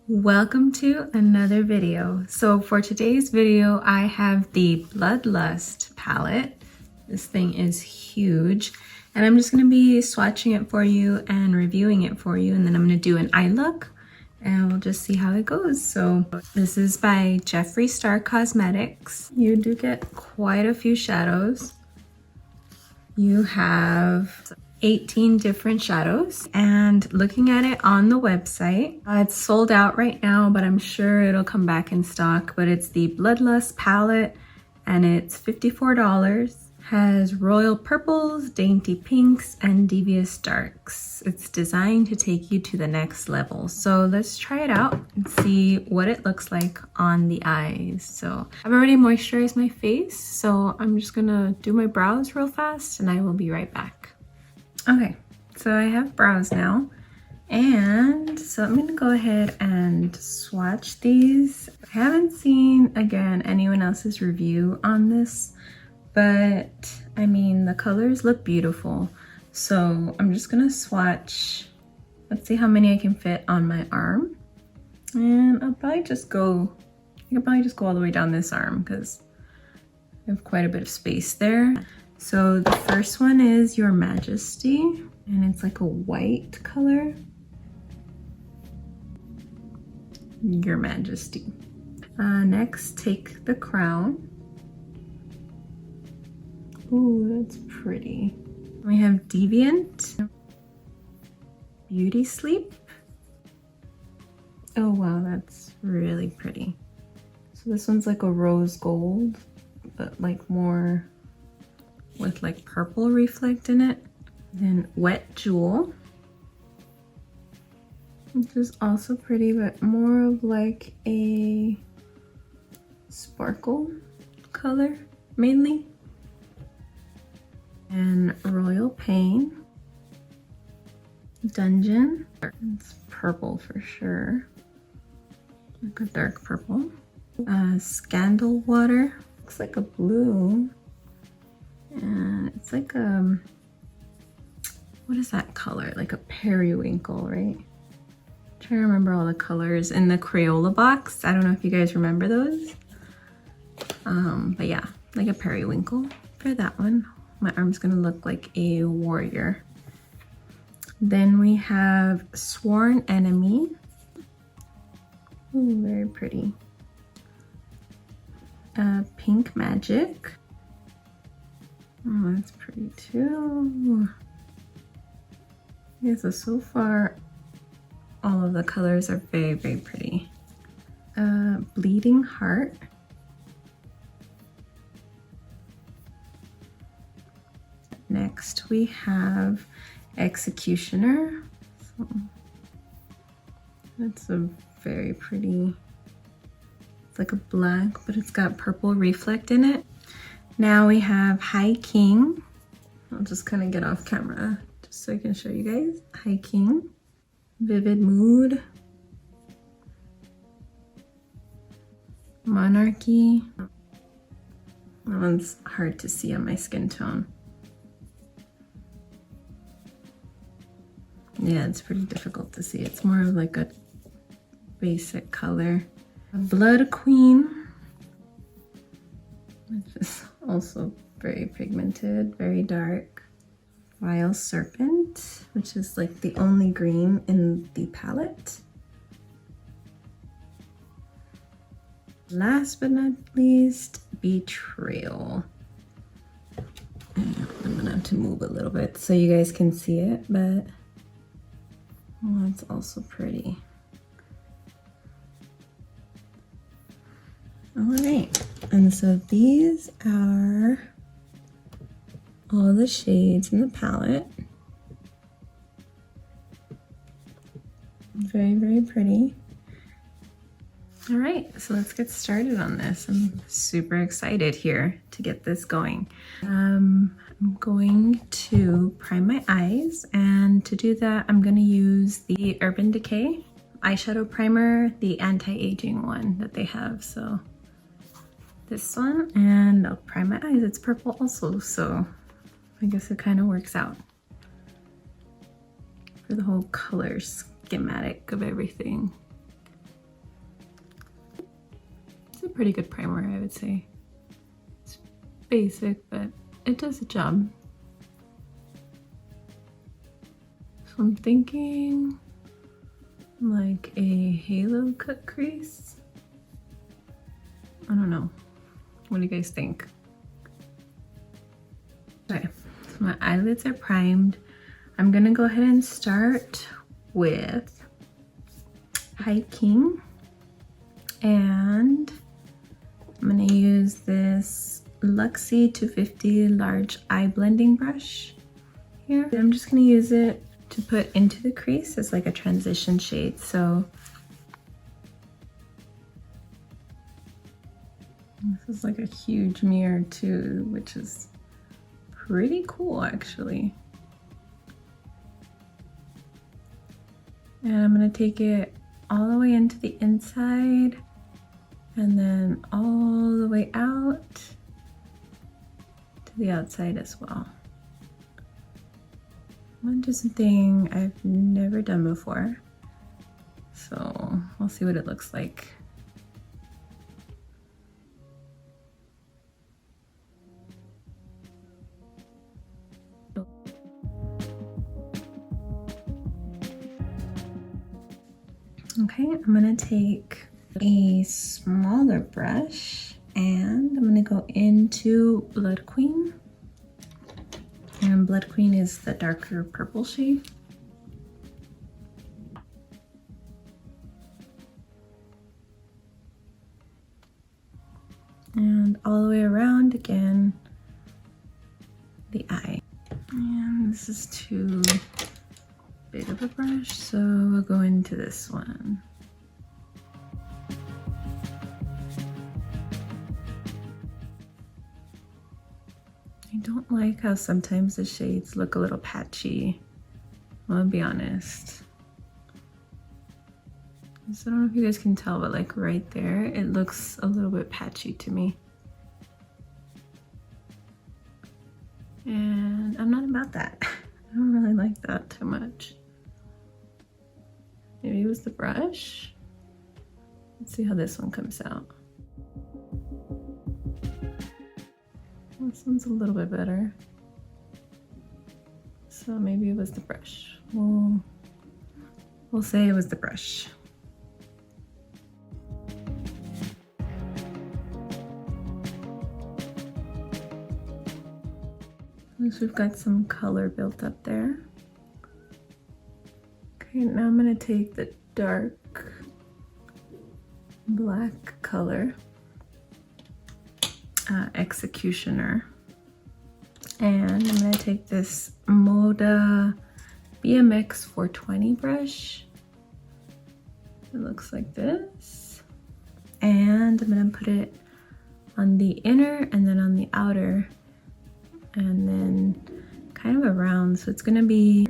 Welcome to another video. So for today's video, I have the Bloodlust palette. This thing is huge, and I'm just going to be swatching it for you and reviewing it for you, and then I'm going to do an eye look and we'll just see how it goes. So this is by Jeffree Star Cosmetics. You do get quite a few shadows. You have 18 different shadows, and looking at it on the website, it's sold out right now, but I'm sure it'll come back in stock. But it's the Bloodlust palette and it's $54. Has royal purples, dainty pinks, and devious darks. It's designed to take you to the next level. So let's try it out and see what it looks like on the eyes. So I've already moisturized my face, so I'm just gonna do my brows real fast and I will be right back. Okay, so I have brows now, and so I'm gonna go ahead and swatch these. I haven't seen, again, anyone else's review on this, but I mean, the colors look beautiful. So I'm just gonna swatch. Let's see how many I can fit on my arm. And I'll probably just go, I can probably just go all the way down this arm because I have quite a bit of space there. So the first one is Your Majesty, and it's like a white color. Your Majesty. Next, take the Crown. Ooh, that's pretty. We have Deviant, Beauty Sleep. Oh wow, that's really pretty. So this one's like a rose gold, but like more with like purple reflect in it. Then Wet Jewel, which is also pretty, but more of like a sparkle color mainly. And Royal Pain, Dungeon, it's purple for sure, like a dark purple. Scandal Water, looks like a blue, and it's like a, what is that color? Like a periwinkle, right? I'm trying to remember all the colors in the Crayola box. I don't know if you guys remember those. But yeah, like a periwinkle for that one. My arm's gonna look like a warrior. Then we have Sworn Enemy. Ooh, very pretty. Pink Magic. Oh, that's pretty too. Yeah, so far, all of the colors are very, very pretty. Bleeding Heart. Next we have Executioner. So that's a very pretty, it's like a black, but it's got purple reflect in it. Now we have High King. I'll just kind of get off camera just so I can show you guys. High King. Vivid Mood. Monarchy. That one's hard to see on my skin tone. Yeah, it's pretty difficult to see. It's more of like a basic color. Blood Queen, which is also very pigmented, very dark. Vile Serpent, which is like the only green in the palette. Last but not least, Betrayal. And I'm gonna have to move a little bit so you guys can see it, but oh, it's also pretty. All right, and so these are all the shades in the palette. Very, very pretty. All right, so let's get started on this. I'm super excited here to get this going. I'm going to prime my eyes, and to do that, I'm gonna use the Urban Decay eyeshadow primer, the anti-aging one that they have. So this one, and I'll prime my eyes. It's purple also, so I guess it kind of works out for the whole color schematic of everything. pretty good primer, I would say. It's basic, but it does the job. So I'm thinking like a halo cut crease. I don't know. What do you guys think? Okay, so my eyelids are primed. I'm gonna go ahead and start with Hiking, and I'm gonna use this Luxie 250 large eye blending brush here. I'm just gonna use it to put into the crease as like a transition shade. So this is like a huge mirror too, which is pretty cool actually. And I'm gonna take it all the way into the inside and then all the way out to the outside as well. I'm gonna do something I've never done before. So we'll see what it looks like. Okay, I'm gonna take a smaller brush and I'm gonna go into Blood Queen. And Blood Queen is the darker purple shade. And all the way around again, the eye. And this is too big of a brush, so we'll go into this one. I don't like how sometimes the shades look a little patchy. I'm gonna be honest. So I don't know if you guys can tell, but like right there, it looks a little bit patchy to me. And I'm not about that. I don't really like that too much. Maybe it was the brush. Let's see how this one comes out. This one's a little bit better. So maybe it was the brush. We'll say it was the brush. Looks we've got some color built up there. Okay, now I'm gonna take the dark black color, Executioner, and I'm gonna take this Moda BMX 420 brush. It looks like this, and I'm gonna put it on the inner and then on the outer, and then kind of around, so it's gonna be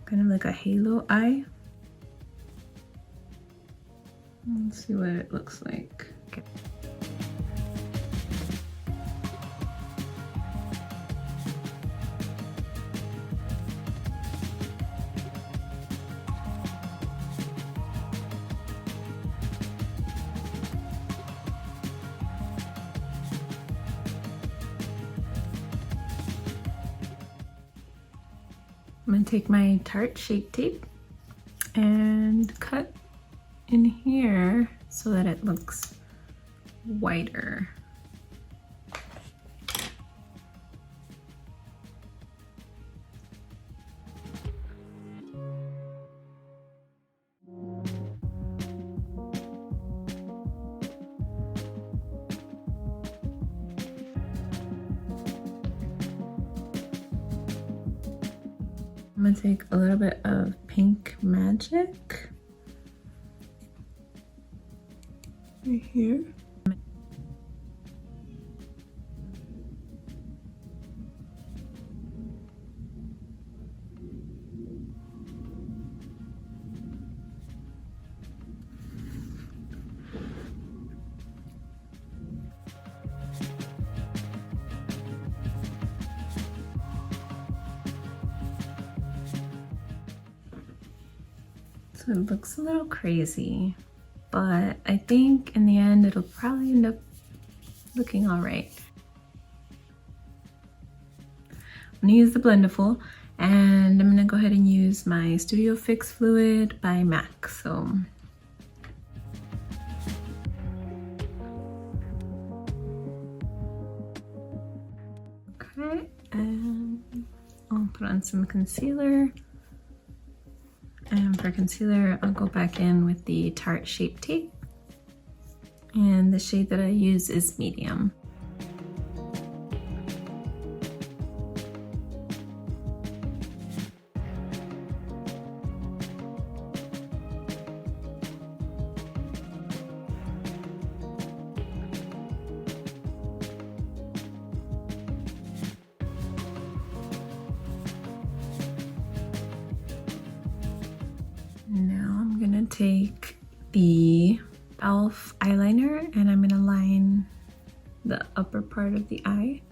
kind of like a halo eye. Let's see what it looks like. Okay. I'm gonna take my Tarte Shape Tape and cut in here so that it looks whiter. I'm gonna take a little bit of Pink Magic right here. So it looks a little crazy. but I think in the end it'll probably end up looking all right. I'm gonna use the Blendiful, and I'm gonna go ahead and use my Studio Fix Fluid by MAC. So okay, and I'll put on some concealer. And for concealer, I'll go back in with the Tarte Shape Tape. And the shade that I use is medium. Now I'm gonna take the e.l.f. eyeliner and I'm gonna line the upper part of the eye.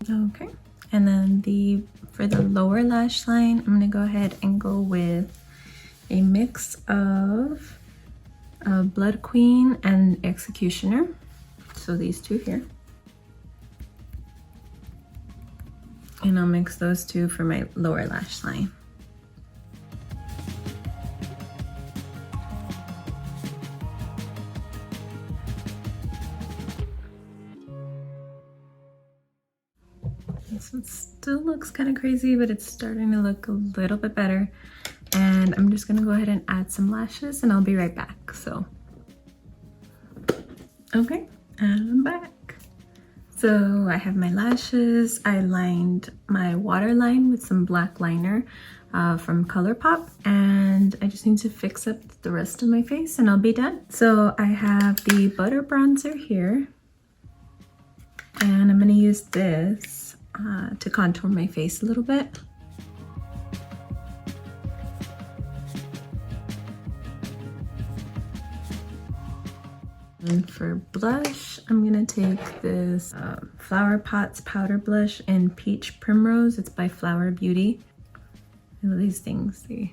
Okay, and then for the lower lash line, I'm gonna go ahead and go with a mix of Blood Queen and Executioner. So these two here. And I'll mix those two for my lower lash line. This one still looks kind of crazy, but it's starting to look a little bit better. And I'm just gonna go ahead and add some lashes and I'll be right back. So, okay, and I'm back. So I have my lashes. I lined my waterline with some black liner from ColourPop, and I just need to fix up the rest of my face and I'll be done. So I have the butter bronzer here, and I'm gonna use this to contour my face a little bit. And for blush, I'm gonna take this Flower Pots powder blush in Peach Primrose. It's by Flower Beauty. I love these things. The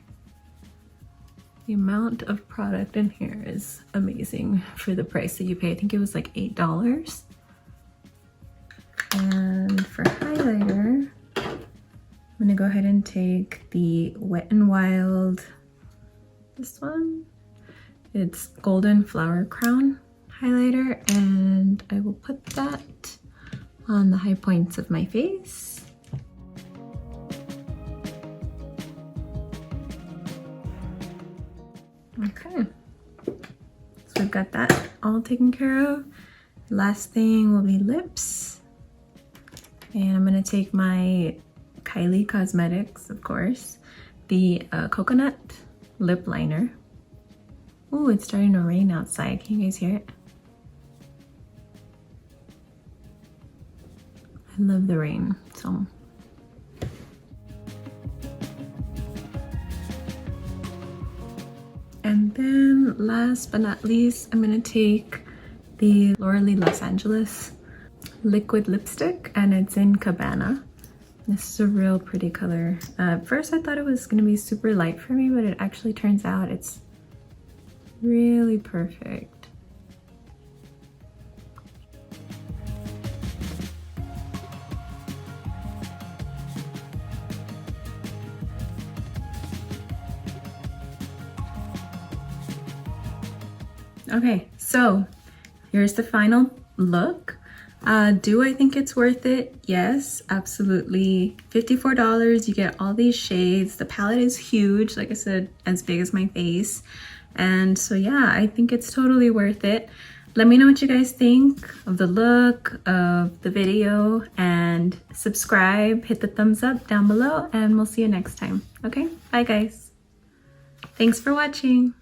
amount of product in here is amazing for the price that you pay. I think it was like $8. And for highlighter, I'm gonna go ahead and take the Wet n Wild, this one. It's Golden Flower Crown highlighter, and I will put that on the high points of my face. Okay, so we've got that all taken care of. Last thing will be lips. And I'm gonna take my Kylie Cosmetics, of course, the Coconut Lip Liner. Ooh, it's starting to rain outside. Can you guys hear it? I love the rain, so. And then last but not least, I'm gonna take the Laura Lee Los Angeles liquid lipstick, and it's in Cabana. This is a real pretty color. At first I thought it was gonna be super light for me, but it actually turns out it's really perfect. Okay, so here's the final look. Do I think it's worth it? Yes, absolutely. $54, you get all these shades. The palette is huge, like I said, as big as my face. And so yeah, I think it's totally worth it. Let me know what you guys think of the look, of the video, and subscribe, hit the thumbs up down below, and we'll see you next time. Okay, bye guys. Thanks for watching.